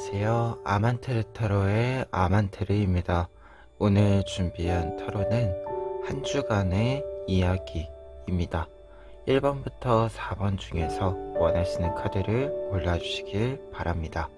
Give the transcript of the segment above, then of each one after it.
안녕하세요. 아만테르 타로의 아만테르입니다. 오늘 준비한 타로는 한 주간의 이야기입니다. 1번부터 4번 중에서 원하시는 카드를 골라주시길 바랍니다.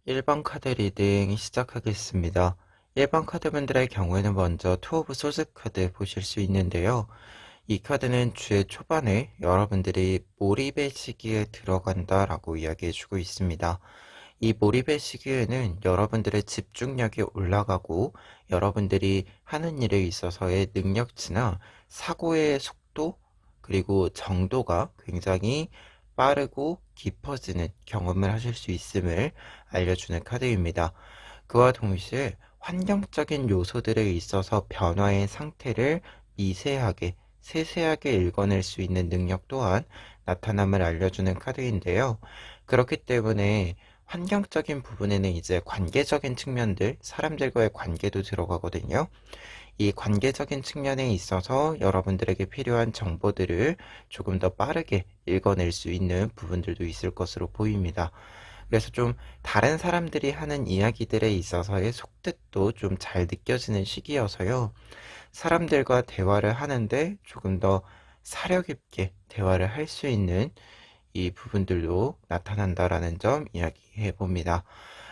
1번 카드 리딩 시작하겠습니다. 1번 카드분들의 경우에는 먼저 투 오브 소스 카드 보실 수 있는데요. 이 카드는 주의 초반에 여러분들이 몰입의 시기에 들어간다라고 이야기해주고 있습니다. 이 몰입의 시기에는 여러분들의 집중력이 올라가고 여러분들이 하는 일에 있어서의 능력치나 사고의 속도 그리고 정도가 굉장히 빠르고 깊어지는 경험을 하실 수 있음을 알려주는 카드입니다. 그와 동시에 환경적인 요소들에 있어서 변화의 상태를 미세하게 세세하게 읽어낼 수 있는 능력 또한 나타남을 알려주는 카드인데요. 그렇기 때문에 환경적인 부분에는 이제 관계적인 측면들, 사람들과의 관계도 들어가거든요. 이 관계적인 측면에 있어서 여러분들에게 필요한 정보들을 조금 더 빠르게 읽어낼 수 있는 부분들도 있을 것으로 보입니다. 그래서 좀 다른 사람들이 하는 이야기들에 있어서의 속뜻도 좀 잘 느껴지는 시기여서요. 사람들과 대화를 하는데 조금 더 사려 깊게 대화를 할 수 있는 이 부분들도 나타난다라는 점 이야기해 봅니다.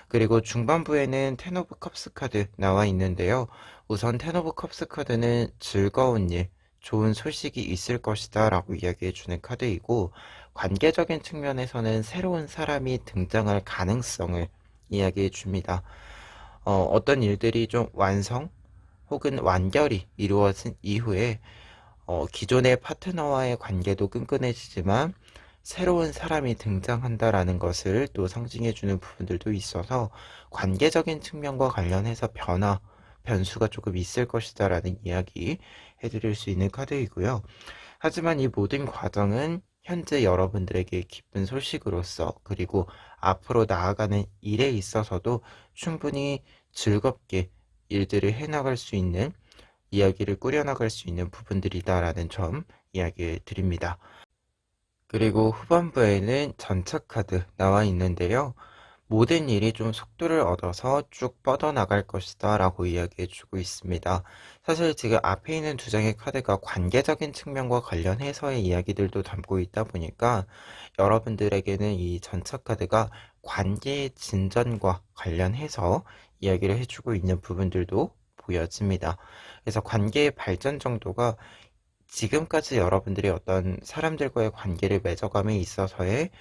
그리고 중반부에는 텐 오브 컵스 카드 나와 있는데요. 우선 텐 오브 컵스 카드는 즐거운 일, 좋은 소식이 있을 것이다 라고 이야기해 주는 카드이고, 관계적인 측면에서는 새로운 사람이 등장할 가능성을 이야기해 줍니다. 어떤 일들이 좀 완성 혹은 완결이 이루어진 이후에 기존의 파트너와의 관계도 끈끈해지지만 새로운 사람이 등장한다라는 것을 또 상징해주는 부분들도 있어서 관계적인 측면과 관련해서 변수가 조금 있을 것이다라는 이야기 해드릴 수 있는 카드이고요. 하지만 이 모든 과정은 현재 여러분들에게 기쁜 소식으로서 그리고 앞으로 나아가는 일에 있어서도 충분히 즐겁게 일들을 해나갈 수 있는 이야기를 꾸려나갈 수 있는 부분들이다라는 점 이야기해 드립니다. 그리고 후반부에는 전차 카드 나와 있는데요. 모든 일이 좀 속도를 얻어서 쭉 뻗어나갈 것이다 라고 이야기해 주고 있습니다. 사실 지금 앞에 있는 두 장의 카드가 관계적인 측면과 관련해서의 이야기들도 담고 있다 보니까 여러분들에게는 이 전차 카드가 관계의 진전과 관련해서 이야기를 해주고 있는 부분들도 보여집니다. 그래서 관계의 발전 정도가 지금까지 여러분들이 어떤 사람들과의 관계를 맺어감에 있어서의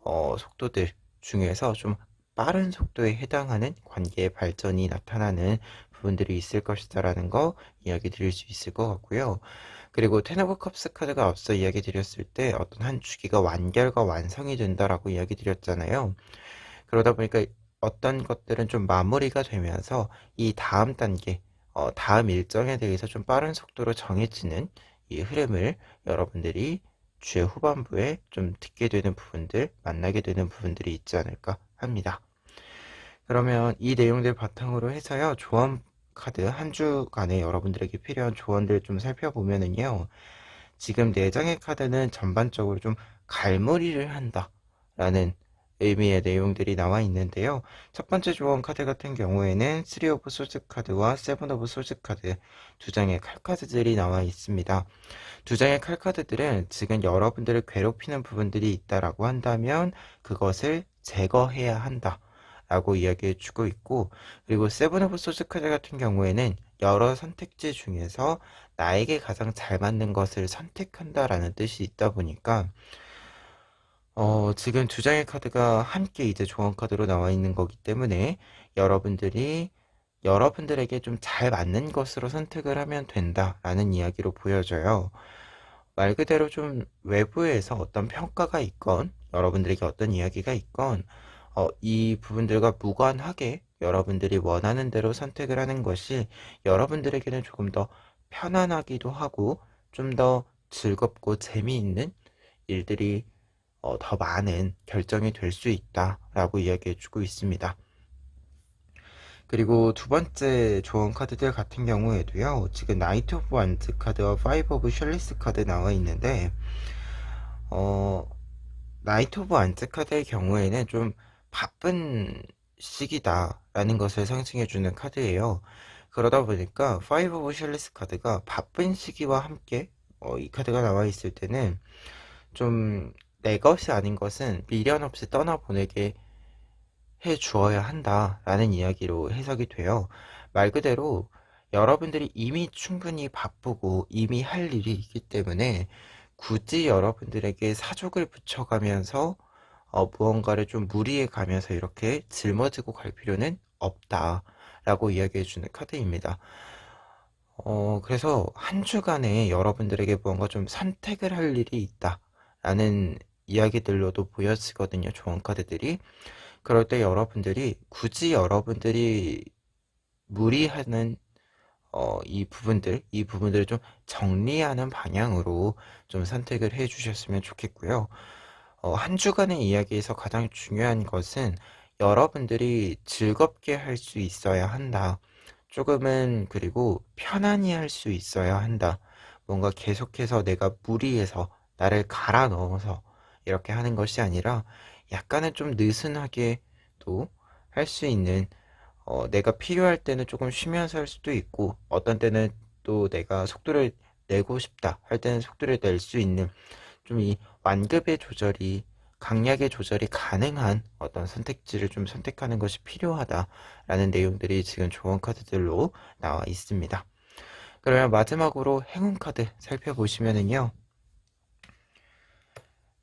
속도들 중에서 좀 빠른 속도에 해당하는 관계의 발전이 나타나는 부분들이 있을 것이다라는 거 이야기 드릴 수 있을 것 같고요. 그리고 텐 오브 컵스 카드가 앞서 이야기 드렸을 때 어떤 한 주기가 완결과 완성이 된다라고 이야기 드렸잖아요. 그러다 보니까 어떤 것들은 좀 마무리가 되면서 이 다음 단계, 다음 일정에 대해서 좀 빠른 속도로 정해지는 이 흐름을 여러분들이 주의 후반부에 좀 듣게 되는 부분들, 만나게 되는 부분들이 있지 않을까 합니다. 그러면 이 내용들 바탕으로 해서요, 조언 카드 한 주간에 여러분들에게 필요한 조언들 좀 살펴보면은요, 지금 4장의 카드는 전반적으로 좀 갈무리를 한다 라는 의미의 내용들이 나와 있는데요. 첫 번째 조언 카드 같은 경우에는 3 오브 소즈 카드와 7 오브 소즈 카드 두 장의 칼 카드들이 나와 있습니다. 두 장의 칼 카드들은 지금 여러분들을 괴롭히는 부분들이 있다라고 한다면 그것을 제거해야 한다 라고 이야기해 주고 있고, 그리고 7 오브 소즈 카드 같은 경우에는 여러 선택지 중에서 나에게 가장 잘 맞는 것을 선택한다라는 뜻이 있다 보니까 지금 두 장의 카드가 함께 이제 조언 카드로 나와 있는 거기 때문에 여러분들이 여러분들에게 좀 잘 맞는 것으로 선택을 하면 된다라는 이야기로 보여져요. 말 그대로 좀 외부에서 어떤 평가가 있건 여러분들에게 어떤 이야기가 있건 이 부분들과 무관하게 여러분들이 원하는 대로 선택을 하는 것이 여러분들에게는 조금 더 편안하기도 하고 좀 더 즐겁고 재미있는 일들이 더 많은 결정이 될 수 있다라고 이야기해 주고 있습니다. 그리고 두 번째 조언 카드들 같은 경우에도요, 지금 나이트 오브 완즈 카드와 파이브 오브 셜리스 카드 나와 있는데, 나이트 오브 완즈 카드의 경우에는 좀 바쁜 시기다라는 것을 상징해주는 카드예요. 그러다 보니까 파이브 오브 셜리스 카드가 바쁜 시기와 함께 이 카드가 나와 있을 때는 좀 내 것이 아닌 것은 미련 없이 떠나보내게 해 주어야 한다라는 이야기로 해석이 돼요. 말 그대로 여러분들이 이미 충분히 바쁘고 이미 할 일이 있기 때문에 굳이 여러분들에게 사족을 붙여가면서 무언가를 좀 무리해 가면서 이렇게 짊어지고 갈 필요는 없다라고 이야기해 주는 카드입니다. 그래서 한 주간에 여러분들에게 무언가 좀 선택을 할 일이 있다라는 이야기들로도 보여지거든요, 조언 카드들이. 그럴 때 여러분들이 굳이 여러분들이 무리하는 이 부분들을 좀 정리하는 방향으로 좀 선택을 해 주셨으면 좋겠고요. 한 주간의 이야기에서 가장 중요한 것은 여러분들이 즐겁게 할 수 있어야 한다. 조금은 그리고 편안히 할 수 있어야 한다. 뭔가 계속해서 내가 무리해서 나를 갈아 넣어서 이렇게 하는 것이 아니라 약간은 좀 느슨하게도 할 수 있는, 내가 필요할 때는 조금 쉬면서 할 수도 있고 어떤 때는 또 내가 속도를 내고 싶다 할 때는 속도를 낼 수 있는 좀 이 완급의 조절이 강약의 조절이 가능한 어떤 선택지를 좀 선택하는 것이 필요하다라는 내용들이 지금 조언 카드들로 나와 있습니다. 그러면 마지막으로 행운 카드 살펴보시면은요,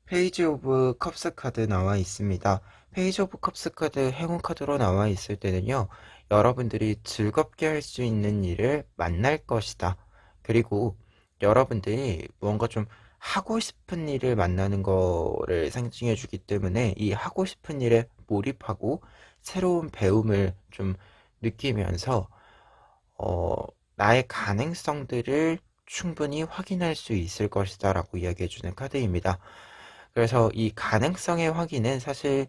페이지 오브 컵스 카드 나와 있습니다. 페이지 오브 컵스 카드 행운 카드로 나와 있을 때는요, 여러분들이 즐겁게 할 수 있는 일을 만날 것이다. 그리고 여러분들이 뭔가 좀 하고 싶은 일을 만나는 거를 상징해 주기 때문에 이 하고 싶은 일에 몰입하고 새로운 배움을 좀 느끼면서 어, 나의 가능성들을 충분히 확인할 수 있을 것이다 라고 이야기해 주는 카드입니다. 그래서 이 가능성의 확인은 사실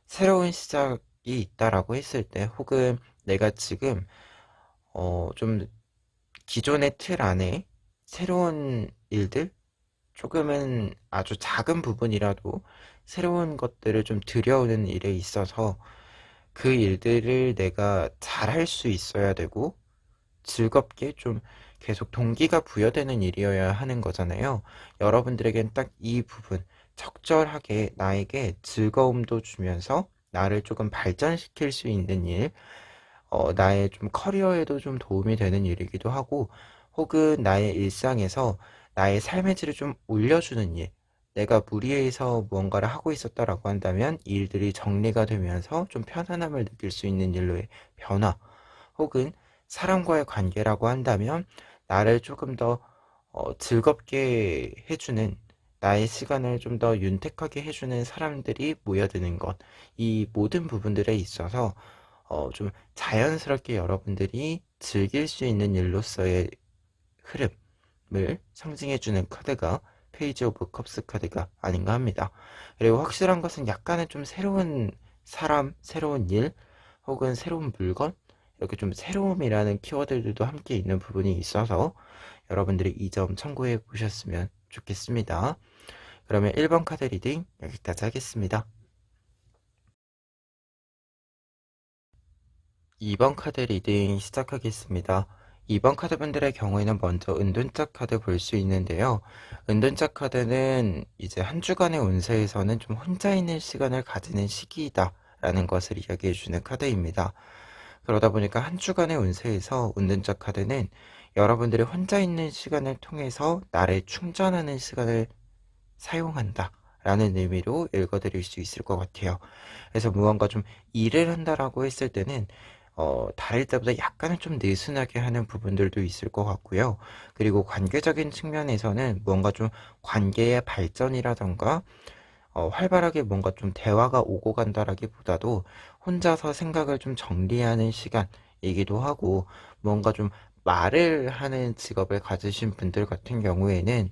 새로운 시작이 있다라고 했을 때, 혹은 내가 지금 좀 기존의 틀 안에 새로운 일들, 조금은 아주 작은 부분이라도 새로운 것들을 좀 들여오는 일에 있어서 그 일들을 내가 잘할 수 있어야 되고 즐겁게 좀 계속 동기가 부여되는 일이어야 하는 거잖아요. 여러분들에겐 딱 이 부분, 적절하게 나에게 즐거움도 주면서 나를 조금 발전시킬 수 있는 일, 나의 좀 커리어에도 좀 도움이 되는 일이기도 하고, 혹은 나의 일상에서 나의 삶의 질을 좀 올려주는 일, 내가 무리해서 무언가를 하고 있었다라고 한다면 이 일들이 정리가 되면서 좀 편안함을 느낄 수 있는 일로의 변화, 혹은 사람과의 관계라고 한다면 나를 조금 더 즐겁게 해주는, 나의 시간을 좀 더 윤택하게 해주는 사람들이 모여드는 것, 이 모든 부분들에 있어서 좀 자연스럽게 여러분들이 즐길 수 있는 일로서의 흐름을 상징해주는 카드가 페이지 오브 컵스 카드가 아닌가 합니다. 그리고 확실한 것은 약간은 좀 새로운 사람, 새로운 일, 혹은 새로운 물건, 이렇게 좀 새로움이라는 키워드들도 함께 있는 부분이 있어서 여러분들이 이 점 참고해 보셨으면 좋겠습니다. 그러면 1번 카드 리딩 여기까지 하겠습니다. 2번 카드 리딩 시작하겠습니다. 2번 카드분들의 경우에는 먼저 은둔짝 카드 볼 수 있는데요. 은둔짝 카드는 이제 한 주간의 운세에서는 좀 혼자 있는 시간을 가지는 시기이다 라는 것을 이야기해 주는 카드입니다. 그러다 보니까 한 주간의 운세에서 은둔짝 카드는 여러분들이 혼자 있는 시간을 통해서 나를 충전하는 시간을 사용한다 라는 의미로 읽어드릴 수 있을 것 같아요. 그래서 무언가 좀 일을 한다라고 했을 때는 다를 때보다 약간은 좀 느슨하게 하는 부분들도 있을 것 같고요. 그리고 관계적인 측면에서는 뭔가 좀 관계의 발전이라던가 활발하게 뭔가 좀 대화가 오고 간다라기보다도 혼자서 생각을 좀 정리하는 시간이기도 하고, 뭔가 좀 말을 하는 직업을 가지신 분들 같은 경우에는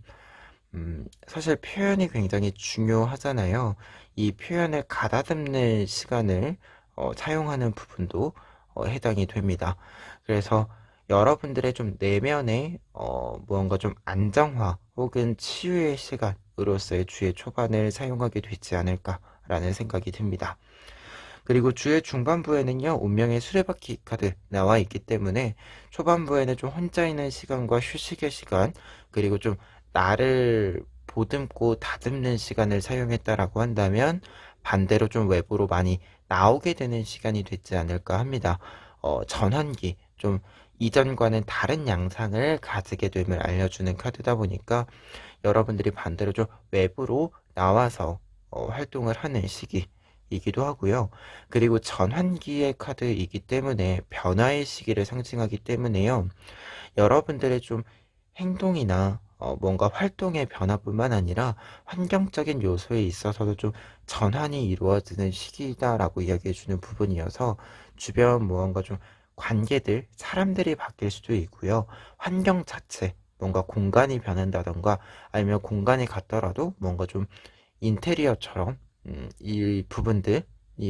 사실 표현이 굉장히 중요하잖아요. 이 표현을 가다듬는 시간을 사용하는 부분도 해당이 됩니다. 그래서 여러분들의 좀 내면의 무언가 좀 안정화 혹은 치유의 시간으로서의 주의 초반을 사용하게 되지 않을까라는 생각이 듭니다. 그리고 주의 중반부에는요, 운명의 수레바퀴 카드 나와 있기 때문에 초반부에는 좀 혼자 있는 시간과 휴식의 시간, 그리고 좀 나를 보듬고 다듬는 시간을 사용했다라고 한다면 반대로 좀 외부로 많이 나오게 되는 시간이 되지 않을까 합니다. 전환기, 좀 이전과는 다른 양상을 가지게 됨을 알려주는 카드다 보니까 여러분들이 반대로 좀 외부로 나와서 활동을 하는 시기이기도 하고요. 그리고 전환기의 카드이기 때문에 변화의 시기를 상징하기 때문에요. 여러분들의 좀 행동이나 뭔가 활동의 변화뿐만 아니라 환경적인 요소에 있어서도 좀 전환이 이루어지는 시기다라고 이야기해주는 부분이어서 주변 무언가 좀 관계들, 사람들이 바뀔 수도 있고요. 환경 자체, 뭔가 공간이 변한다던가 아니면 공간이 같더라도 뭔가 좀 인테리어처럼 이 부분들이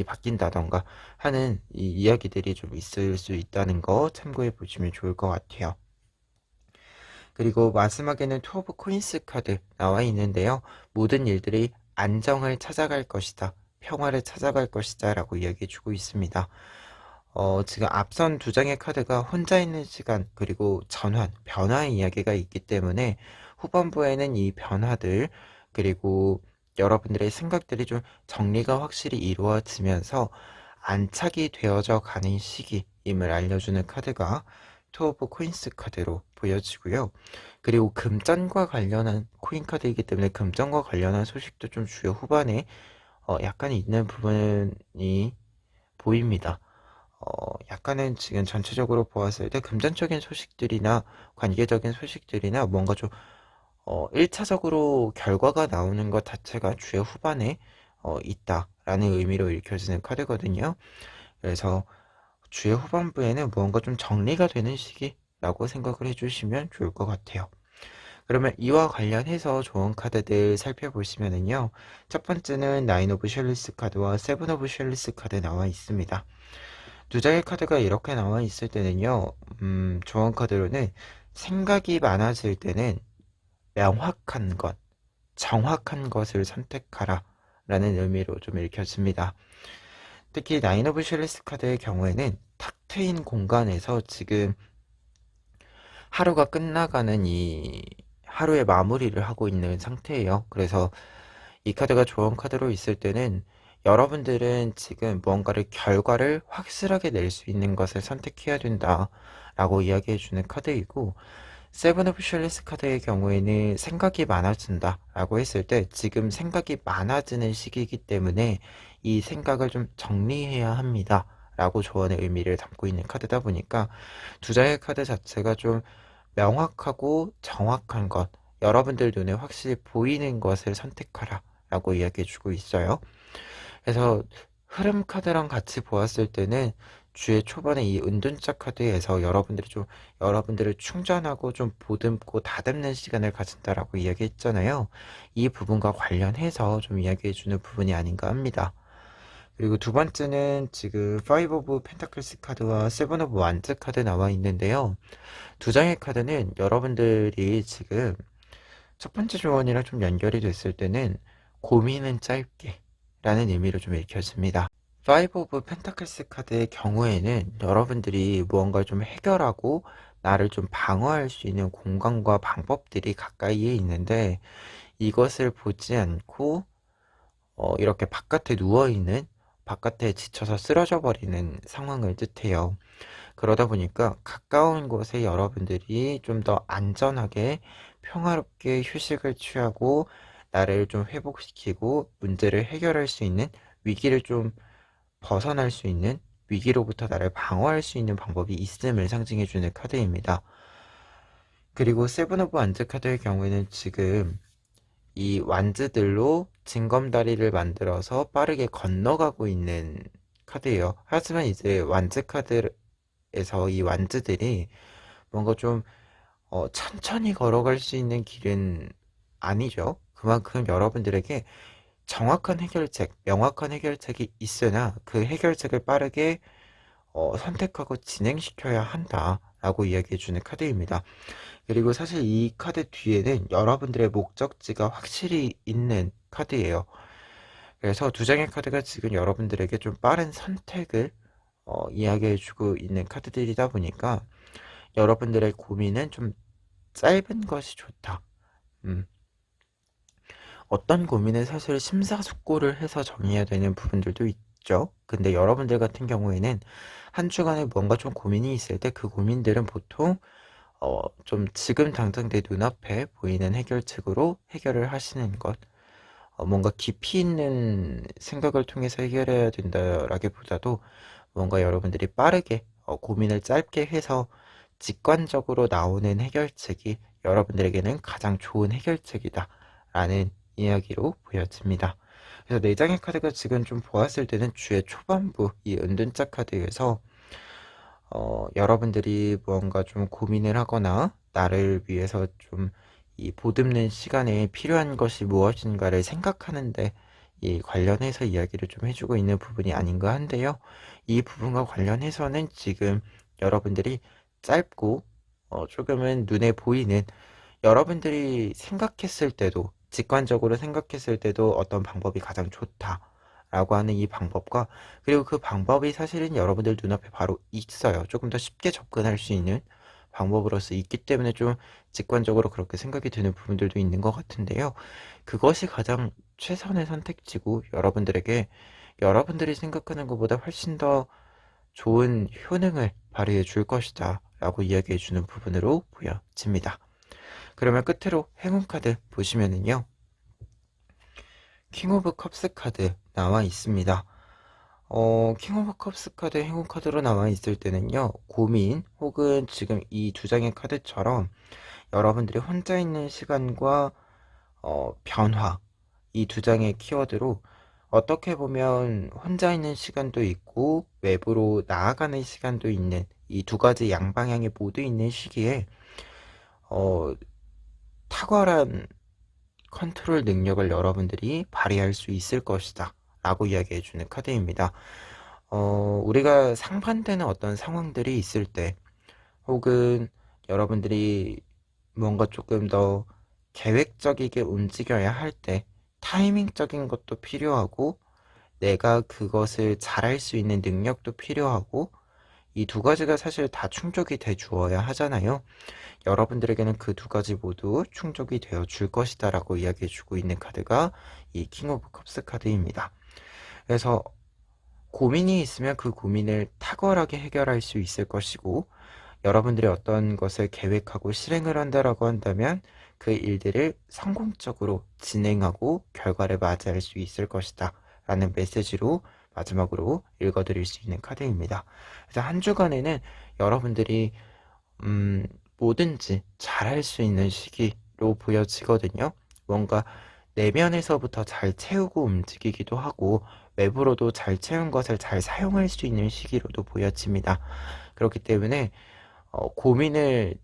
바뀐다던가 하는 이 이야기들이 좀 있을 수 있다는 거 참고해 보시면 좋을 것 같아요. 그리고 마지막에는 투 오브 코인스 카드 나와 있는데요. 모든 일들이 안정을 찾아갈 것이다. 평화를 찾아갈 것이다 라고 이야기해 주고 있습니다. 지금 앞선 두 장의 카드가 혼자 있는 시간 그리고 전환, 변화의 이야기가 있기 때문에 후반부에는 이 변화들 그리고 여러분들의 생각들이 좀 정리가 확실히 이루어지면서 안착이 되어져 가는 시기임을 알려주는 카드가 투 오브 코인스 카드로 보여지고요. 그리고 금전과 관련한 코인 카드이기 때문에 금전과 관련한 소식도 좀 주요 후반에 약간 있는 부분이 보입니다. 약간은 지금 전체적으로 보았을 때 금전적인 소식들이나 관계적인 소식들이나 뭔가 좀 1차적으로 결과가 나오는 것 자체가 주요 후반에 있다라는 의미로 읽혀지는 카드거든요. 그래서 주요 후반부에는 무언가 좀 정리가 되는 시기라고 생각을 해주시면 좋을 것 같아요. 그러면 이와 관련해서 좋은 카드들 살펴보시면은요. 첫 번째는 나인 오브 쉘리스 카드와 세븐 오브 쉘리스 카드 나와 있습니다. 두 장의 카드가 이렇게 나와 있을 때는요. 좋은 카드로는 생각이 많아질 때는 명확한 것, 정확한 것을 선택하라 라는 의미로 좀 읽혀집니다. 특히 나인 오브 쉘리스 카드의 경우에는 탁 트인 공간에서 지금 하루가 끝나가는 이 하루의 마무리를 하고 있는 상태예요. 그래서 이 카드가 좋은 카드로 있을 때는 여러분들은 지금 무언가를 결과를 확실하게 낼 수 있는 것을 선택해야 된다 라고 이야기해 주는 카드이고, 세븐 오브 쉘리스 카드의 경우에는 생각이 많아진다 라고 했을 때 지금 생각이 많아지는 시기이기 때문에 이 생각을 좀 정리해야 합니다 라고 조언의 의미를 담고 있는 카드다 보니까 두 장의 카드 자체가 좀 명확하고 정확한 것, 여러분들 눈에 확실히 보이는 것을 선택하라 라고 이야기해주고 있어요. 그래서 흐름 카드랑 같이 보았을 때는 주의 초반에 이 은둔자 카드에서 여러분들을 충전하고 좀 보듬고 다듬는 시간을 가진다라고 이야기했잖아요. 이 부분과 관련해서 좀 이야기해주는 부분이 아닌가 합니다. 그리고 두 번째는 지금 5 오브 펜타클스 카드와 7 오브 완즈 카드 나와 있는데요. 두 장의 카드는 여러분들이 지금 첫 번째 조언이랑 좀 연결이 됐을 때는 고민은 짧게 라는 의미로 좀 읽혀집니다. 5 오브 펜타클스 카드의 경우에는 여러분들이 무언가를 좀 해결하고 나를 좀 방어할 수 있는 공간과 방법들이 가까이에 있는데 이것을 보지 않고 이렇게 바깥에 누워있는 바깥에 지쳐서 쓰러져 버리는 상황을 뜻해요. 그러다 보니까 가까운 곳에 여러분들이 좀 더 안전하게 평화롭게 휴식을 취하고 나를 좀 회복시키고 문제를 해결할 수 있는 위기를 좀 벗어날 수 있는 위기로부터 나를 방어할 수 있는 방법이 있음을 상징해주는 카드입니다. 그리고 세븐 오브 완즈 카드의 경우에는 지금 이 완즈들로 징검다리를 만들어서 빠르게 건너가고 있는 카드예요. 하지만 이제 완즈 카드에서 이 완즈들이 뭔가 좀 천천히 걸어갈 수 있는 길은 아니죠. 그만큼 여러분들에게 정확한 해결책, 명확한 해결책이 있으나 그 해결책을 빠르게 선택하고 진행시켜야 한다라고 이야기해주는 카드입니다. 그리고 사실 이 카드 뒤에는 여러분들의 목적지가 확실히 있는 카드예요. 그래서 두 장의 카드가 지금 여러분들에게 좀 빠른 선택을 이야기해주고 있는 카드들이다 보니까 여러분들의 고민은 좀 짧은 것이 좋다. 어떤 고민은 사실 심사숙고를 해서 정해야 되는 부분들도 있죠. 근데 여러분들 같은 경우에는 한 주간에 뭔가 좀 고민이 있을 때 그 고민들은 보통 좀 지금 당장 내 눈앞에 보이는 해결책으로 해결을 하시는 것. 뭔가 깊이 있는 생각을 통해서 해결해야 된다라기보다도 뭔가 여러분들이 빠르게 고민을 짧게 해서 직관적으로 나오는 해결책이 여러분들에게는 가장 좋은 해결책이다 라는 이야기로 보여집니다. 그래서 네 장의 카드가 지금 좀 보았을 때는 주의 초반부 이 은둔자 카드에서 여러분들이 무언가 좀 고민을 하거나 나를 위해서 좀 이 보듬는 시간에 필요한 것이 무엇인가를 생각하는데 이 관련해서 이야기를 좀 해주고 있는 부분이 아닌가 한데요. 이 부분과 관련해서는 지금 여러분들이 짧고 조금은 눈에 보이는 여러분들이 생각했을 때도 직관적으로 생각했을 때도 어떤 방법이 가장 좋다라고 하는 이 방법과 그리고 그 방법이 사실은 여러분들 눈앞에 바로 있어요. 조금 더 쉽게 접근할 수 있는 방법으로서 있기 때문에 좀 직관적으로 그렇게 생각이 드는 부분들도 있는 것 같은데요. 그것이 가장 최선의 선택지고 여러분들에게 여러분들이 생각하는 것보다 훨씬 더 좋은 효능을 발휘해 줄 것이다 라고 이야기해 주는 부분으로 보여집니다. 그러면 끝으로 행운 카드 보시면은요. 킹 오브 컵스 카드 나와 있습니다. 킹 오브 컵스 카드 행운 카드로 나와 있을 때는요. 고민 혹은 지금 이 두 장의 카드처럼 여러분들이 혼자 있는 시간과 변화 이 두 장의 키워드로 어떻게 보면 혼자 있는 시간도 있고 외부로 나아가는 시간도 있는 이 두 가지 양방향이 모두 있는 시기에 탁월한 컨트롤 능력을 여러분들이 발휘할 수 있을 것이다 라고 이야기해주는 카드입니다. 우리가 상반되는 어떤 상황들이 있을 때 혹은 여러분들이 뭔가 조금 더 계획적이게 움직여야 할 때 타이밍적인 것도 필요하고 내가 그것을 잘할 수 있는 능력도 필요하고 이 두 가지가 사실 다 충족이 돼 주어야 하잖아요. 여러분들에게는 그 두 가지 모두 충족이 되어 줄 것이다 라고 이야기해 주고 있는 카드가 이 킹 오브 컵스 카드입니다. 그래서 고민이 있으면 그 고민을 탁월하게 해결할 수 있을 것이고 여러분들이 어떤 것을 계획하고 실행을 한다라고 한다면 그 일들을 성공적으로 진행하고 결과를 맞이할 수 있을 것이다 라는 메시지로 마지막으로 읽어드릴 수 있는 카드입니다. 그래서 한 주간에는 여러분들이 뭐든지 잘할 수 있는 시기 보여지거든요. 뭔가 내면에서부터 잘 채우고 움직이기도 하고 외부로도 잘 채운 것을 잘 사용할 수 있는 시기로도 보여집니다. 그렇기 때문에 고민을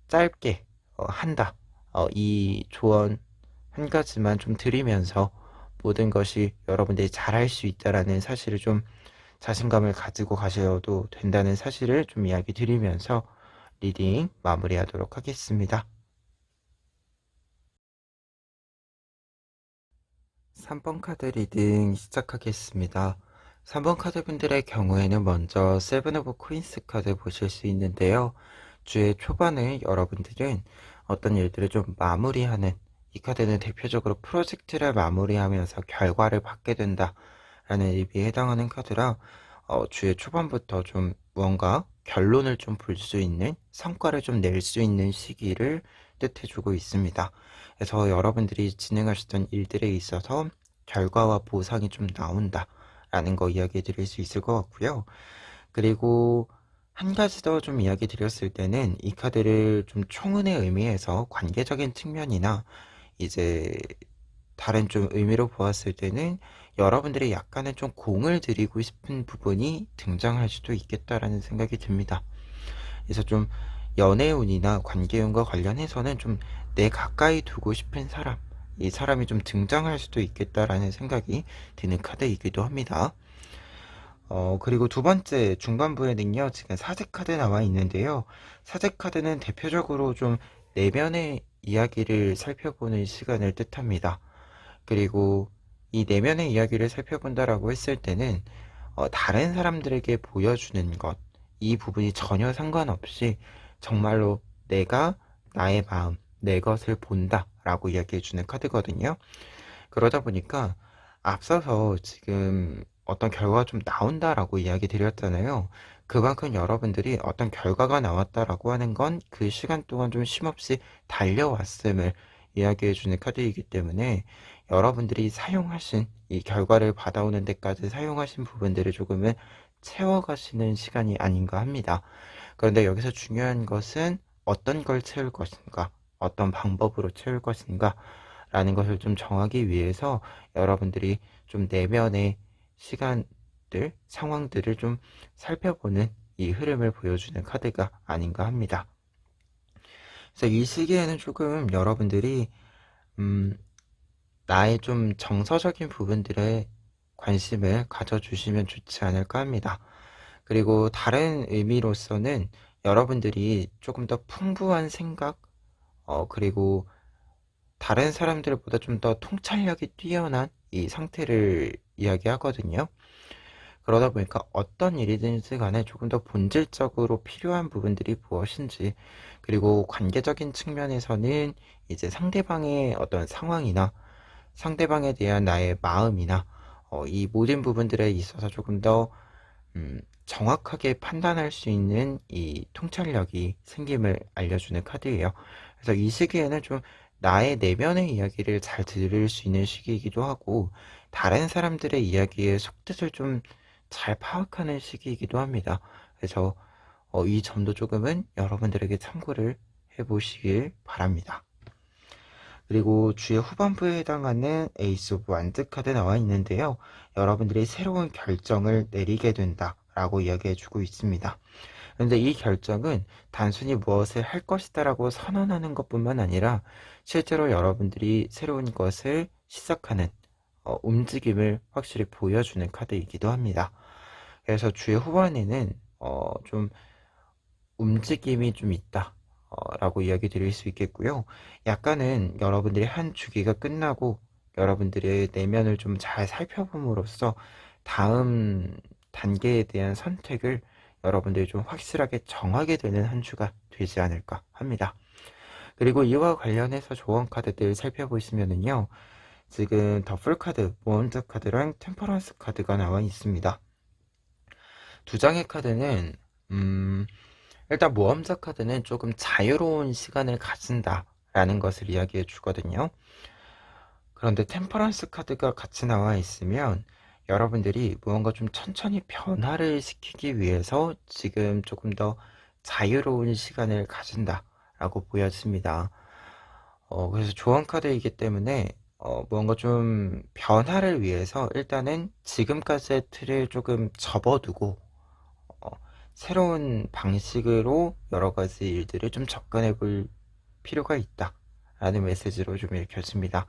짧게 한다. 이 조언 한 가지만 좀 드리면서 모든 것이 여러분들이 잘할 수 있다라는 사실을 좀 자신감을 가지고 가셔도 된다는 사실을 좀 이야기 드리면서 리딩 마무리하도록 하겠습니다. 3번 카드 리딩 시작하겠습니다. 3번 카드 분들의 경우에는 먼저 세븐 오브 코인스 카드 보실 수 있는데요. 주의 초반에 여러분들은 어떤 일들을 좀 마무리하는, 이 카드는 대표적으로 프로젝트를 마무리하면서 결과를 받게 된다 라는 의미에 해당하는 카드라 주의 초반부터 좀 무언가 결론을 좀 볼 수 있는, 성과를 좀 낼 수 있는 시기를 뜻해주고 있습니다. 그래서 여러분들이 진행하셨던 일들에 있어서 결과와 보상이 좀 나온다 라는 거 이야기 드릴 수 있을 것 같고요. 그리고 한 가지 더 좀 이야기 드렸을 때는 이 카드를 좀 총은의 의미에서 관계적인 측면이나 이제 다른 좀 의미로 보았을 때는 여러분들이 약간은 좀 공을 들이고 싶은 부분이 등장할 수도 있겠다라는 생각이 듭니다. 그래서 좀 연애운이나 관계운과 관련해서는 좀 내 가까이 두고 싶은 사람, 이 사람이 좀 등장할 수도 있겠다라는 생각이 드는 카드이기도 합니다. 그리고 두 번째 중반부에는요, 지금 사제 카드 나와 있는데요. 사제 카드는 대표적으로 좀 내면의 이야기를 살펴보는 시간을 뜻합니다. 그리고 이 내면의 이야기를 살펴본다라고 했을 때는 다른 사람들에게 보여주는 것, 이 부분이 전혀 상관없이 정말로 내가 나의 마음, 내 것을 본다 라고 이야기해주는 카드거든요. 그러다 보니까 앞서서 지금 어떤 결과가 좀 나온다라고 이야기 드렸잖아요. 그만큼 여러분들이 어떤 결과가 나왔다라고 하는 건 그 시간 동안 좀 쉼없이 달려왔음을 이야기해주는 카드이기 때문에 여러분들이 사용하신 이 결과를 받아오는 데까지 사용하신 부분들을 조금은 채워가시는 시간이 아닌가 합니다. 그런데 여기서 중요한 것은 어떤 걸 채울 것인가, 어떤 방법으로 채울 것인가 라는 것을 좀 정하기 위해서 여러분들이 좀 내면의 시간들, 상황들을 좀 살펴보는 이 흐름을 보여주는 카드가 아닌가 합니다. 그래서 이 시기에는 조금 여러분들이 나의 좀 정서적인 부분들에 관심을 가져주시면 좋지 않을까 합니다. 그리고 다른 의미로서는 여러분들이 조금 더 풍부한 생각, 그리고 다른 사람들보다 좀 더 통찰력이 뛰어난 이 상태를 이야기하거든요. 그러다 보니까 어떤 일이든지 간에 조금 더 본질적으로 필요한 부분들이 무엇인지, 그리고 관계적인 측면에서는 이제 상대방의 어떤 상황이나 상대방에 대한 나의 마음이나 이 모든 부분들에 있어서 조금 더 정확하게 판단할 수 있는 이 통찰력이 생김을 알려주는 카드예요. 그래서 이 시기에는 좀 나의 내면의 이야기를 잘 들을 수 있는 시기이기도 하고 다른 사람들의 이야기의 속뜻을 좀 잘 파악하는 시기이기도 합니다. 그래서 이 점도 조금은 여러분들에게 참고를 해보시길 바랍니다. 그리고 주의 후반부에 해당하는 에이스 오브 완즈 카드 나와 있는데요. 여러분들이 새로운 결정을 내리게 된다 라고 이야기해 주고 있습니다. 그런데 이 결정은 단순히 무엇을 할 것이다 라고 선언하는 것뿐만 아니라 실제로 여러분들이 새로운 것을 시작하는 움직임을 확실히 보여주는 카드이기도 합니다. 그래서 주의 후반에는 좀 움직임이 좀 있다 라고 이야기 드릴 수 있겠고요. 약간은 여러분들이 한 주기가 끝나고 여러분들의 내면을 좀 잘 살펴봄으로써 다음 단계에 대한 선택을 여러분들이 좀 확실하게 정하게 되는 한 주가 되지 않을까 합니다. 그리고 이와 관련해서 조언 카드들 살펴보시면은요. 지금 더풀 카드, 모험자 카드랑 템퍼런스 카드가 나와 있습니다. 두 장의 카드는 일단 모험자 카드는 조금 자유로운 시간을 가진다라는 것을 이야기해 주거든요. 그런데 템퍼런스 카드가 같이 나와 있으면 여러분들이 무언가 좀 천천히 변화를 시키기 위해서 지금 조금 더 자유로운 시간을 가진다라고 보여집니다. 그래서 좋은 카드이기 때문에 뭔가 좀 변화를 위해서 일단은 지금까지의 틀을 조금 접어두고 어, 새로운 방식으로 여러 가지 일들을 좀 접근해 볼 필요가 있다 라는 메시지로 좀 읽혀집니다.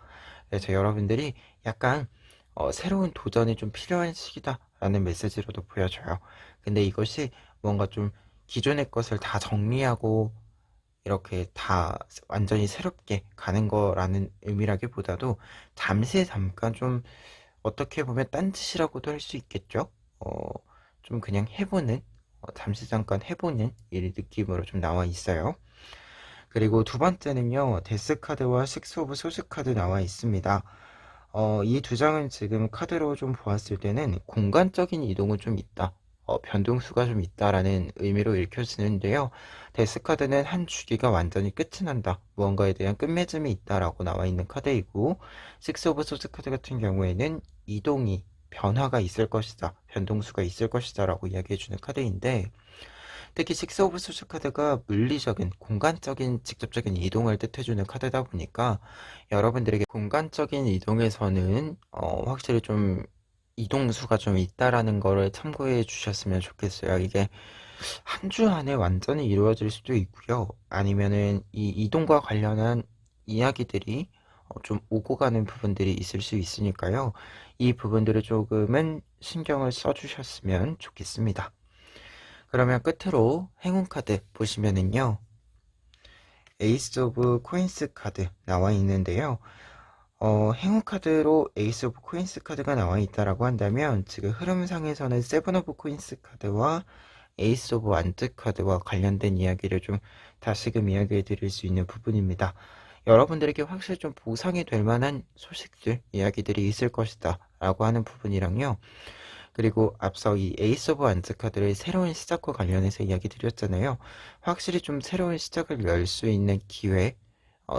그래서 여러분들이 약간 새로운 도전이 좀 필요한 시기다 라는 메시지로도 보여져요. 근데 이것이 뭔가 좀 기존의 것을 다 정리하고 이렇게 다 완전히 새롭게 가는 거라는 의미라기보다도 잠시 잠깐 좀 어떻게 보면 딴짓이라고도 할 수 있겠죠. 어, 좀 그냥 해보는, 잠시 잠깐 해보는 이 느낌으로 좀 나와 있어요. 그리고 두 번째는요, 데스 카드와 식스 오브 소스 카드 나와 있습니다. 이 두 장은 지금 카드로 좀 보았을 때는 공간적인 이동은 좀 있다. 변동수가 좀 있다라는 의미로 읽혀지는데요. 데스 카드는 한 주기가 완전히 끝이 난다. 무언가에 대한 끝맺음이 있다라고 나와 있는 카드이고, 식스 오브 소스 카드 같은 경우에는 이동이 변화가 있을 것이다. 변동수가 있을 것이다 라고 이야기해주는 카드인데, 특히 식스 오브 소스 카드가 물리적인, 공간적인, 직접적인 이동을 뜻해주는 카드다 보니까 여러분들에게 공간적인 이동에서는 확실히 좀 이동수가 좀 있다라는 거를 참고해 주셨으면 좋겠어요. 이게 한 주 안에 완전히 이루어질 수도 있고요. 아니면은 이 이동과 관련한 이야기들이 좀 오고 가는 부분들이 있을 수 있으니까요. 이 부분들을 조금은 신경을 써주셨으면 좋겠습니다. 그러면 끝으로 행운 카드 보시면은요. 에이스 오브 코인스 카드 나와 있는데요. 행운 카드로 에이스 오브 코인스 카드가 나와 있다라고 한다면 지금 흐름상에서는 세븐 오브 코인스 카드와 에이스 오브 완즈 카드와 관련된 이야기를 좀 다시금 이야기해 드릴 수 있는 부분입니다. 여러분들에게 확실히 좀 보상이 될 만한 소식들, 이야기들이 있을 것이다 라고 하는 부분이랑요. 그리고 앞서 이 에이스 오브 완즈 카드를 새로운 시작과 관련해서 이야기 드렸잖아요. 확실히 좀 새로운 시작을 열 수 있는 기회,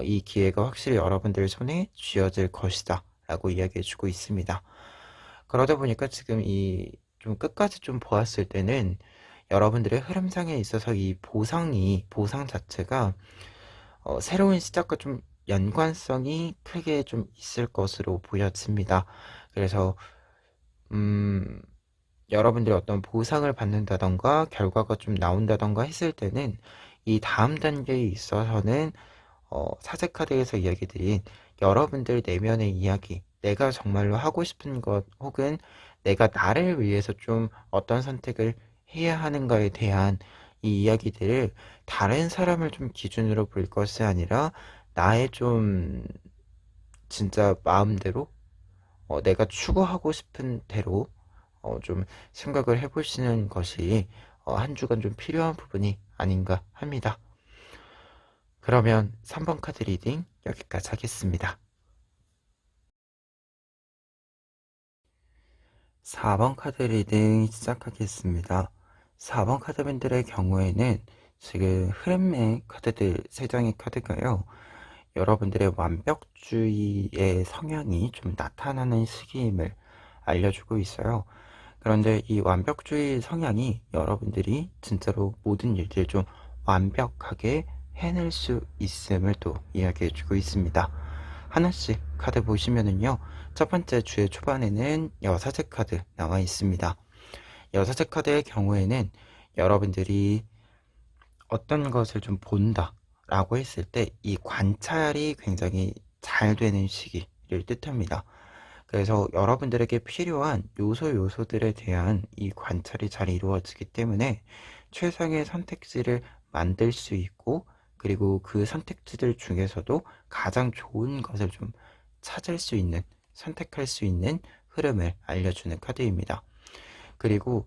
이 기회가 확실히 여러분들 손에 쥐어질 것이다 라고 이야기해주고 있습니다. 그러다 보니까 지금 이 좀 끝까지 좀 보았을 때는 여러분들의 흐름상에 있어서 이 보상 자체가 새로운 시작과 좀 연관성이 크게 좀 있을 것으로 보여집니다. 그래서 음, 여러분들이 어떤 보상을 받는다던가 결과가 좀 나온다던가 했을 때는 이 다음 단계에 있어서는 사제 카드에서 이야기 드린 여러분들 내면의 이야기, 내가 정말로 하고 싶은 것 혹은 내가 나를 위해서 좀 어떤 선택을 해야 하는가에 대한 이 이야기들을 다른 사람을 좀 기준으로 볼 것이 아니라 나의 좀 진짜 마음대로 내가 추구하고 싶은 대로 좀 생각을 해보시는 것이 한 주간 좀 필요한 부분이 아닌가 합니다. 그러면 3번 카드 리딩 여기까지 하겠습니다. 4번 카드 리딩 시작하겠습니다. 4번 카드분들의 경우에는 지금 흐름의 카드들 3장의 카드가요. 여러분들의 완벽주의의 성향이 좀 나타나는 시기임을 알려주고 있어요. 그런데 이 완벽주의 성향이 여러분들이 진짜로 모든 일들 좀 완벽하게 해낼 수 있음을 또 이야기해주고 있습니다. 하나씩 카드 보시면은요. 첫 번째 주의 초반에는 여사제 카드 나와 있습니다. 여사제 카드의 경우에는 여러분들이 어떤 것을 좀 본다 라고 했을 때 이 관찰이 굉장히 잘 되는 시기를 뜻합니다. 그래서 여러분들에게 필요한 요소들에 대한 이 관찰이 잘 이루어지기 때문에 최상의 선택지를 만들 수 있고 그리고 그 선택지들 중에서도 가장 좋은 것을 좀 찾을 수 있는 선택할 수 있는 흐름을 알려주는 카드입니다. 그리고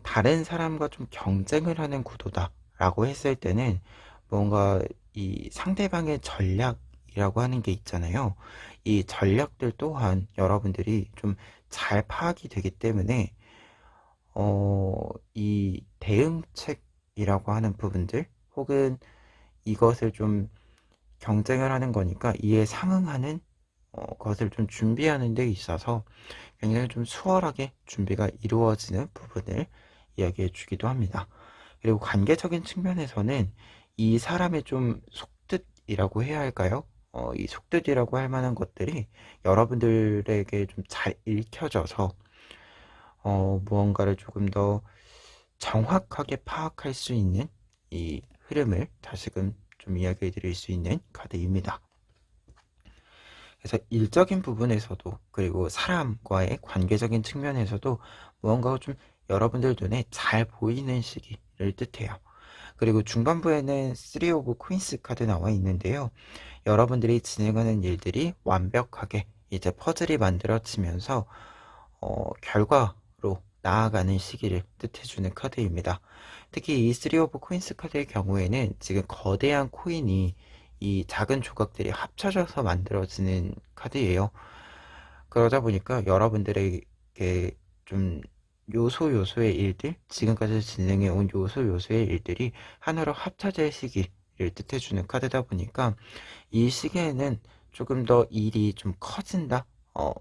다른 사람과 좀 경쟁을 하는 구도다 라고 했을 때는 뭔가 이 상대방의 전략이라고 하는 게 있잖아요. 이 전략들 또한 여러분들이 좀 잘 파악이 되기 때문에 이 대응책이라고 하는 부분들 혹은 이것을 좀 경쟁을 하는 거니까 이에 상응하는 것을 좀 준비하는 데 있어서 굉장히 좀 수월하게 준비가 이루어지는 부분을 이야기해 주기도 합니다. 그리고 관계적인 측면에서는 이 사람의 좀 속뜻 속뜻이라고 해야 할까요? 이 속뜻이라고 할 만한 것들이 여러분들에게 좀 잘 읽혀져서 무언가를 조금 더 정확하게 파악할 수 있는 이 흐름을 다시금 좀 이야기해 드릴 수 있는 카드입니다. 그래서 일적인 부분에서도 그리고 사람과의 관계적인 측면에서도 무언가가 좀 여러분들 눈에 잘 보이는 시기를 뜻해요. 그리고 중반부에는 3 오브 코인스 카드 나와 있는데요. 여러분들이 진행하는 일들이 완벽하게 이제 퍼즐이 만들어지면서 결과로 나아가는 시기를 뜻해주는 카드입니다. 특히 이 3 오브 코인스 카드의 경우에는 지금 거대한 코인이 이 작은 조각들이 합쳐져서 만들어지는 카드예요. 그러다 보니까 여러분들에게 좀 요소의 일들, 지금까지 진행해 온 요소의 일들이 하나로 합쳐질 시기를 뜻해주는 카드다 보니까 이 시기에는 조금 더 일이 좀 커진다.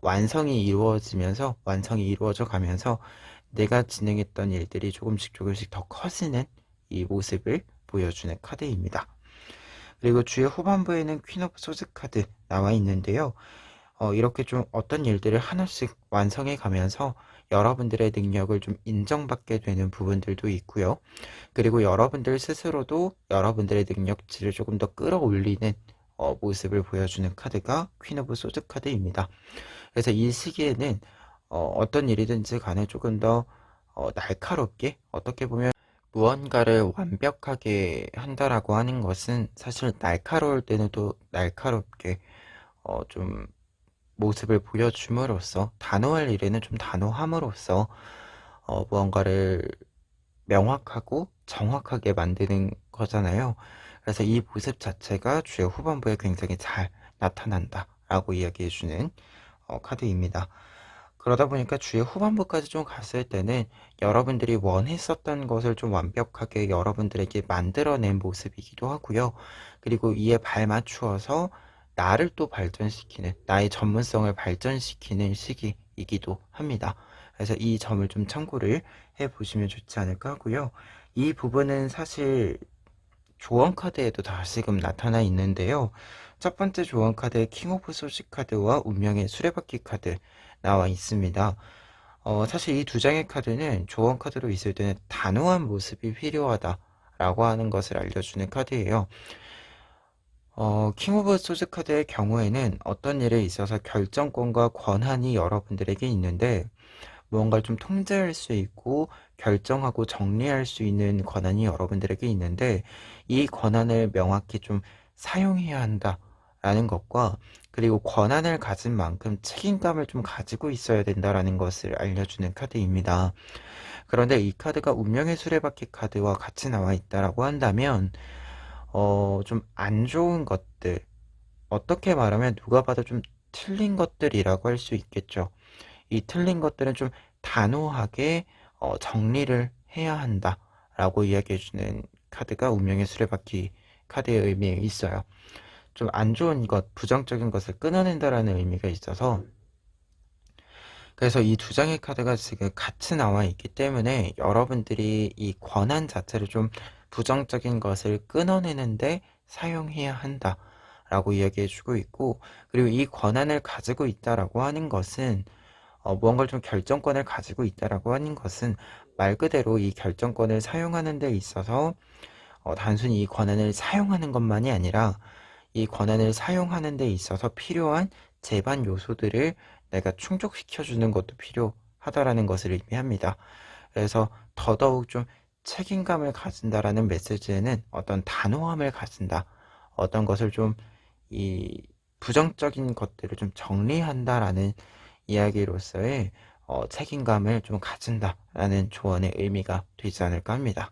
완성이 이루어져 가면서 내가 진행했던 일들이 조금씩 더 커지는 이 모습을 보여주는 카드입니다. 그리고 주의 후반부에는 퀸 오브 소드 카드 나와 있는데요. 이렇게 좀 어떤 일들을 하나씩 완성해 가면서 여러분들의 능력을 좀 인정받게 되는 부분들도 있고요. 그리고 여러분들 스스로도 여러분들의 능력치를 조금 더 끌어올리는 모습을 보여주는 카드가 퀸 오브 소드 카드입니다. 그래서 이 시기에는 어떤 일이든지 간에 조금 더 날카롭게, 어떻게 보면 무언가를 완벽하게 한다라고 하는 것은 사실 날카로울 때는 또 날카롭게 좀 모습을 보여줌으로써, 단호할 일에는 좀 단호함으로써 무언가를 명확하고 정확하게 만드는 거잖아요. 그래서 이 모습 자체가 주의 후반부에 굉장히 잘 나타난다라고 이야기해주는 카드입니다. 그러다 보니까 주의 후반부까지 좀 갔을 때는 여러분들이 원했었던 것을 좀 완벽하게 여러분들에게 만들어낸 모습이기도 하고요. 그리고 이에 발맞추어서 나를 또 발전시키는, 나의 전문성을 발전시키는 시기이기도 합니다. 그래서 이 점을 좀 참고를 해보시면 좋지 않을까 하고요. 이 부분은 사실 조언 카드에도 다시금 나타나 있는데요. 첫 번째 조언 카드에 킹 오브 소식 카드와 운명의 수레바퀴 카드 나와 있습니다. 사실 이 두 장의 카드는 조언 카드로 있을 때는 단호한 모습이 필요하다라고 하는 것을 알려주는 카드예요. 킹 오브 소드 카드의 경우에는 어떤 일에 있어서 결정권과 권한이 여러분들에게 있는데 무언가를 좀 통제할 수 있고 결정하고 정리할 수 있는 권한이 여러분들에게 있는데 이 권한을 명확히 좀 사용해야 한다라는 것과 그리고 권한을 가진 만큼 책임감을 좀 가지고 있어야 된다라는 것을 알려주는 카드입니다. 그런데 이 카드가 운명의 수레바퀴 카드와 같이 나와 있다라고 한다면 좀 안 좋은 것들, 어떻게 말하면 누가 봐도 좀 틀린 것들이라고 할 수 있겠죠. 이 틀린 것들은 좀 단호하게 정리를 해야 한다라고 이야기해주는 카드가 운명의 수레바퀴 카드의 의미에 있어요. 좀 안 좋은 것, 부정적인 것을 끊어낸다라는 의미가 있어서 그래서 이 두 장의 카드가 지금 같이 나와 있기 때문에 여러분들이 이 권한 자체를 좀 부정적인 것을 끊어내는데 사용해야 한다라고 이야기해주고 있고 그리고 이 권한을 가지고 있다라고 하는 것은 무언가를 좀 결정권을 가지고 있다라고 하는 것은 말 그대로 이 결정권을 사용하는 데 있어서 단순히 이 권한을 사용하는 것만이 아니라 이 권한을 사용하는 데 있어서 필요한 제반 요소들을 내가 충족시켜주는 것도 필요하다라는 것을 의미합니다. 그래서 더더욱 좀 책임감을 가진다라는 메시지에는 어떤 단호함을 가진다, 어떤 것을 좀 이 부정적인 것들을 좀 정리한다라는 이야기로서의 책임감을 좀 가진다라는 조언의 의미가 되지 않을까 합니다.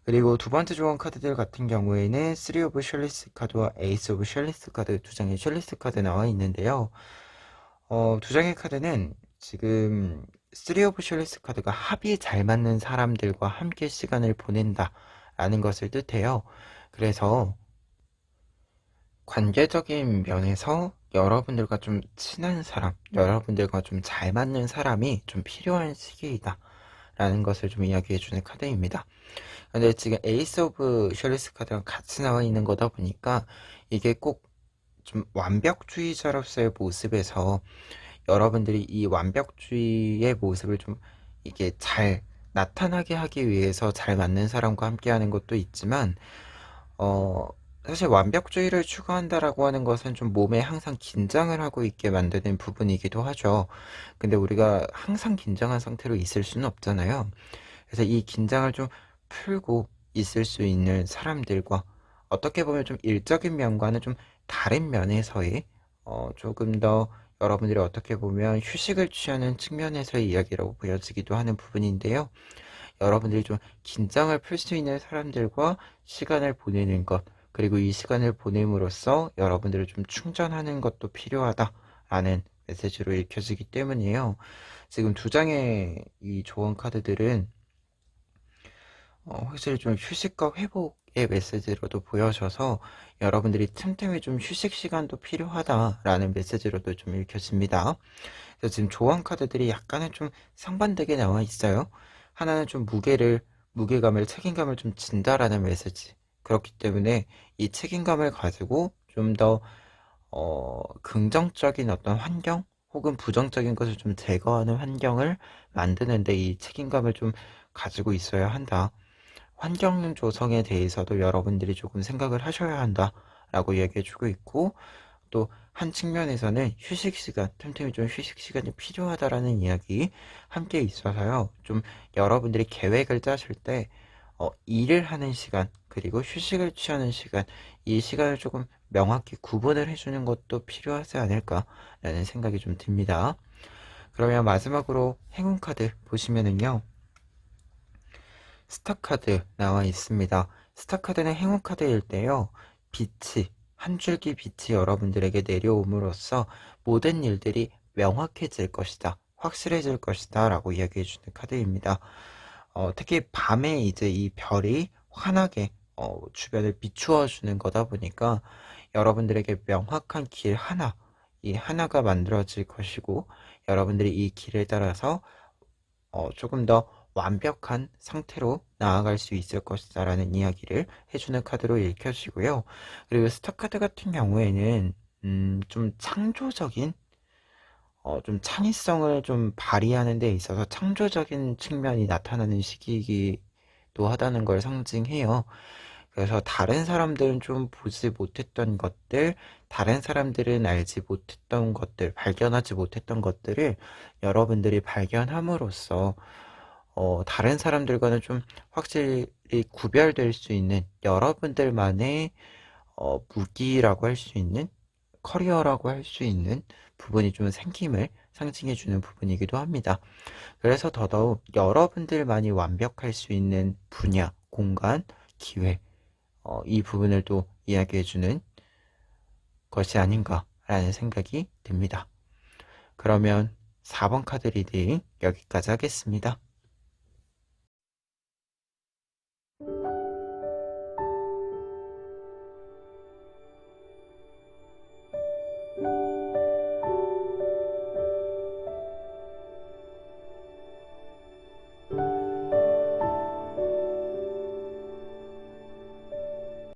그리고 두 번째 조언 카드들 같은 경우에는 3 오브 셜리스 카드와 에이스 오브 셜리스 카드 두 장의 셜리스 카드 나와 있는데요. 두 장의 카드는 지금 3 오브 셜리스 카드가 합이 잘 맞는 사람들과 함께 시간을 보낸다 라는 것을 뜻해요. 그래서 관계적인 면에서 여러분들과 좀 친한 사람, 여러분들과 좀 잘 맞는 사람이 좀 필요한 시기이다 라는 것을 좀 이야기해주는 카드입니다. 근데 지금 에이스 오브 셜리스 카드랑 같이 나와 있는 거다 보니까 이게 꼭 좀 완벽주의자로서의 모습에서 여러분들이 이 완벽주의의 모습을 좀 이게 잘 나타나게 하기 위해서 잘 맞는 사람과 함께 하는 것도 있지만, 어, 사실 완벽주의를 추구한다라고 하는 것은 좀 몸에 항상 긴장을 하고 있게 만드는 부분이기도 하죠. 근데 우리가 항상 긴장한 상태로 있을 수는 없잖아요. 그래서 이 긴장을 좀 풀고 있을 수 있는 사람들과 어떻게 보면 좀 일적인 면과는 좀 다른 면에서의 조금 더 여러분들이 어떻게 보면 휴식을 취하는 측면에서의 이야기라고 보여지기도 하는 부분인데요. 여러분들이 좀 긴장을 풀 수 있는 사람들과 시간을 보내는 것, 그리고 이 시간을 보냄으로써 여러분들을 좀 충전하는 것도 필요하다라는 메시지로 읽혀지기 때문이에요. 지금 두 장의 이 조언 카드들은 확실히 좀 휴식과 회복의 메시지로도 보여져서 여러분들이 틈틈이 좀 휴식 시간도 필요하다라는 메시지로도 좀 읽혀집니다. 그래서 지금 조언 카드들이 약간은 좀 상반되게 나와 있어요. 하나는 좀 무게감을, 책임감을 좀 진다라는 메시지. 그렇기 때문에 이 책임감을 가지고 좀 더, 긍정적인 어떤 환경, 혹은 부정적인 것을 좀 제거하는 환경을 만드는데 이 책임감을 좀 가지고 있어야 한다. 환경 조성에 대해서도 여러분들이 조금 생각을 하셔야 한다라고 이야기해주고 있고, 또 한 측면에서는 휴식 시간, 틈틈이 좀 휴식 시간이 필요하다라는 이야기 함께 있어서요. 좀 여러분들이 계획을 짜실 때 일을 하는 시간, 그리고 휴식을 취하는 시간, 이 시간을 조금 명확히 구분을 해주는 것도 필요하지 않을까라는 생각이 좀 듭니다. 그러면 마지막으로 행운 카드 보시면은요. 스타 카드 나와 있습니다. 스타 카드는 행운 카드일 때요. 빛이, 한 줄기 빛이 여러분들에게 내려옴으로써 모든 일들이 명확해질 것이다. 확실해질 것이다. 라고 이야기해주는 카드입니다. 특히 밤에 이제 이 별이 환하게 주변을 비추어 주는 거다 보니까 여러분들에게 명확한 길 하나, 이 하나가 만들어질 것이고, 여러분들이 이 길을 따라서 조금 더 완벽한 상태로 나아갈 수 있을 것이다 라는 이야기를 해주는 카드로 읽혀지고요. 그리고 스타 카드 같은 경우에는 좀 창조적인 좀 창의성을 좀 발휘하는 데 있어서 창조적인 측면이 나타나는 시기이기도 하다는 걸 상징해요. 그래서 다른 사람들은 좀 보지 못했던 것들, 다른 사람들은 알지 못했던 것들, 발견하지 못했던 것들을 여러분들이 발견함으로써 다른 사람들과는 좀 확실히 구별될 수 있는 여러분들만의 무기라고 할 수 있는 커리어라고 할 수 있는 부분이 좀 생김을 상징해주는 부분이기도 합니다. 그래서 더더욱 여러분들만이 완벽할 수 있는 분야, 공간, 기회, 이 부분을 또 이야기해주는 것이 아닌가라는 생각이 듭니다. 그러면 4번 카드 리딩 여기까지 하겠습니다.